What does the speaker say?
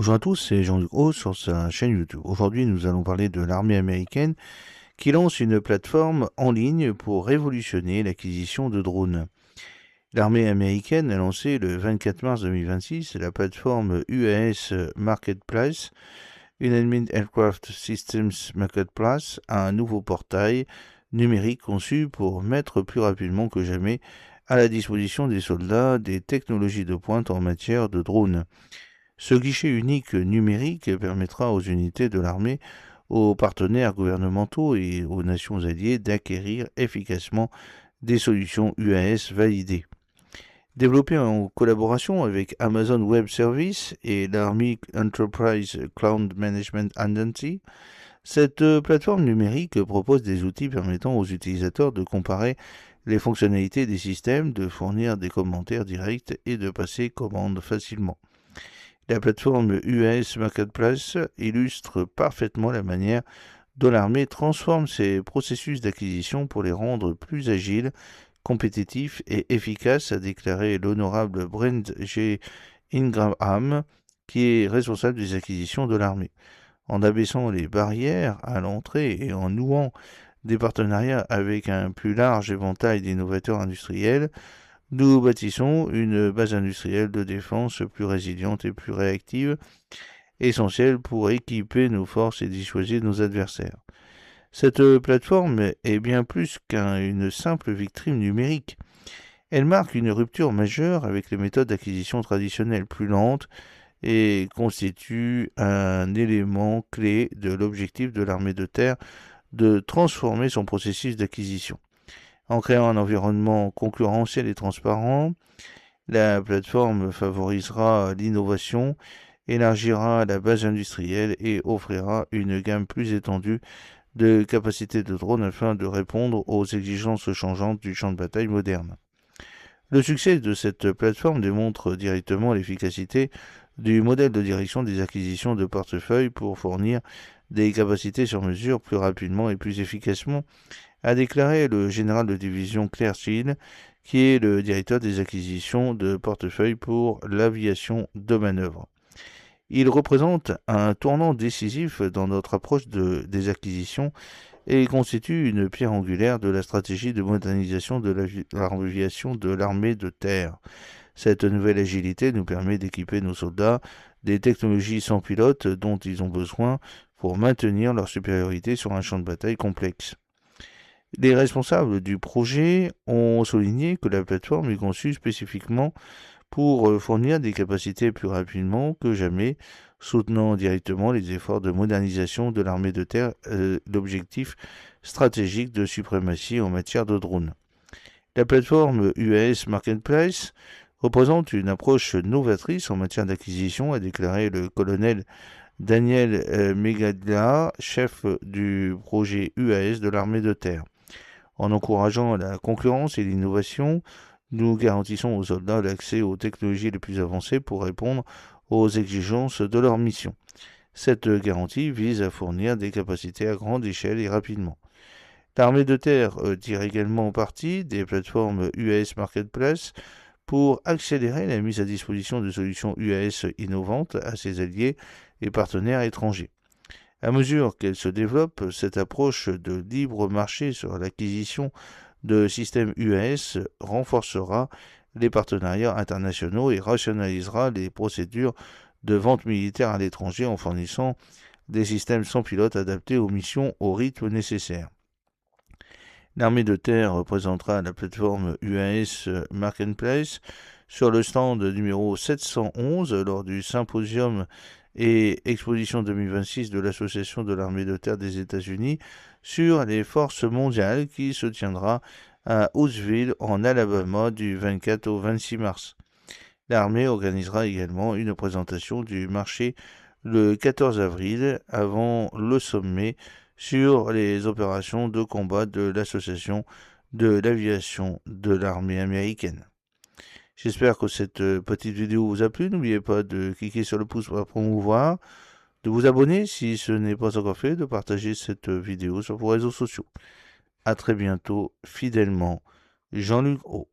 Bonjour à tous, c'est Jean-Luc Haut sur sa chaîne YouTube. Aujourd'hui, nous allons parler de l'armée américaine qui lance une plateforme en ligne pour révolutionner l'acquisition de drones. L'armée américaine a lancé le 24 mars 2026 la plateforme UAS Marketplace, Unmanned Aircraft Systems Marketplace, un nouveau portail numérique conçu pour mettre plus rapidement que jamais à la disposition des soldats des technologies de pointe en matière de drones. Ce guichet unique numérique permettra aux unités de l'armée, aux partenaires gouvernementaux et aux nations alliées d'acquérir efficacement des solutions UAS validées. Développé en collaboration avec Amazon Web Services et l'Army Enterprise Cloud Management Agency, cette plateforme numérique propose des outils permettant aux utilisateurs de comparer les fonctionnalités des systèmes, de fournir des commentaires directs et de passer commande facilement. La plateforme UAS Marketplace illustre parfaitement la manière dont l'armée transforme ses processus d'acquisition pour les rendre plus agiles, compétitifs et efficaces, a déclaré l'honorable Brent G. Ingraham, qui est responsable des acquisitions de l'armée. En abaissant les barrières à l'entrée et en nouant des partenariats avec un plus large éventail d'innovateurs industriels, nous bâtissons une base industrielle de défense plus résiliente et plus réactive, essentielle pour équiper nos forces et dissuader nos adversaires. Cette plateforme est bien plus qu'une simple vitrine numérique. Elle marque une rupture majeure avec les méthodes d'acquisition traditionnelles plus lentes et constitue un élément clé de l'objectif de l'armée de terre de transformer son processus d'acquisition. En créant un environnement concurrentiel et transparent, la plateforme favorisera l'innovation, élargira la base industrielle et offrira une gamme plus étendue de capacités de drones afin de répondre aux exigences changeantes du champ de bataille moderne. Le succès de cette plateforme démontre directement l'efficacité du modèle de direction des acquisitions de portefeuille pour fournir des capacités sur mesure plus rapidement et plus efficacement, a déclaré le général de division Claire Steele, qui est le directeur des acquisitions de portefeuille pour l'aviation de manœuvre. Il représente un tournant décisif dans notre approche des acquisitions et constitue une pierre angulaire de la stratégie de modernisation de l'aviation de l'armée de terre. Cette nouvelle agilité nous permet d'équiper nos soldats des technologies sans pilote dont ils ont besoin pour maintenir leur supériorité sur un champ de bataille complexe. Les responsables du projet ont souligné que la plateforme est conçue spécifiquement pour fournir des capacités plus rapidement que jamais, soutenant directement les efforts de modernisation de l'armée de terre, l'objectif stratégique de suprématie en matière de drones. La plateforme UAS Marketplace représente une approche novatrice en matière d'acquisition, a déclaré le colonel Daniel Megadla, chef du projet UAS de l'armée de terre. En encourageant la concurrence et l'innovation, nous garantissons aux soldats l'accès aux technologies les plus avancées pour répondre aux exigences de leur mission. Cette garantie vise à fournir des capacités à grande échelle et rapidement. L'armée de terre tire également parti des plateformes UAS Marketplace pour accélérer la mise à disposition de solutions UAS innovantes à ses alliés et partenaires étrangers. À mesure qu'elle se développe, cette approche de libre marché sur l'acquisition de systèmes UAS renforcera les partenariats internationaux et rationalisera les procédures de vente militaire à l'étranger en fournissant des systèmes sans pilote adaptés aux missions au rythme nécessaire. L'armée de terre représentera la plateforme UAS Marketplace sur le stand numéro 711 lors du symposium et exposition 2026 de l'Association de l'armée de terre des États-Unis sur les forces mondiales qui se tiendra à Huntsville en Alabama du 24 au 26 mars. L'armée organisera également une présentation du marché le 14 avril avant le sommet sur les opérations de combat de l'Association de l'aviation de l'armée américaine. J'espère que cette petite vidéo vous a plu. N'oubliez pas de cliquer sur le pouce pour la promouvoir, de vous abonner si ce n'est pas encore fait, de partager cette vidéo sur vos réseaux sociaux. A très bientôt, fidèlement, Jean-Luc Haut.